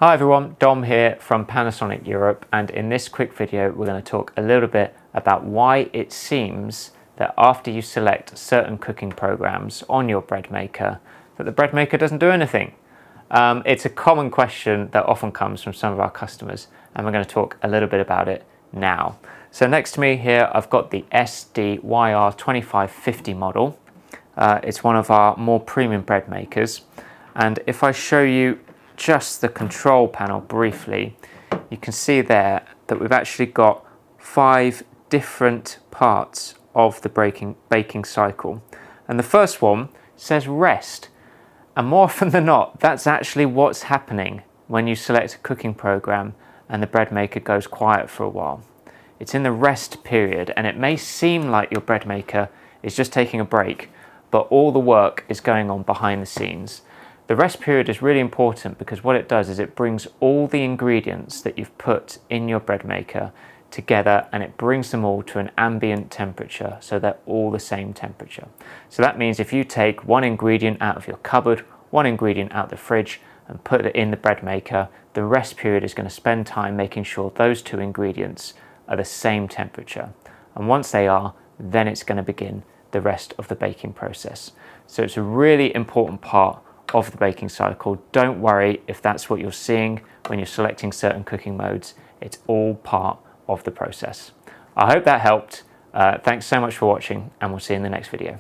Hi everyone, Dom here from Panasonic Europe, and in this quick video we're going to talk a little bit about why it seems that after you select certain cooking programs on your bread maker that the bread maker doesn't do anything. It's a common question that often comes from some of our customers, and we're going to talk a little bit about it now. So next to me here I've got the SDYR2550 model. It's one of our more premium bread makers, and if I show you just the control panel briefly, you can see there that we've actually got 5 different parts of the baking cycle. And the first one says rest, and more often than not that's actually what's happening when you select a cooking program and the bread maker goes quiet for a while. It's in the rest period, and it may seem like your bread maker is just taking a break, but all the work is going on behind the scenes. The rest period is really important because what it does is it brings all the ingredients that you've put in your bread maker together, and it brings them all to an ambient temperature, so they're all the same temperature. So that means if you take one ingredient out of your cupboard, one ingredient out of the fridge, and put it in the bread maker, the rest period is going to spend time making sure those 2 ingredients are the same temperature. And once they are, then it's going to begin the rest of the baking process. So it's a really important part of the baking cycle. Don't worry if that's what you're seeing when you're selecting certain cooking modes. It's all part of the process. I hope that helped. Thanks so much for watching, and we'll see you in the next video.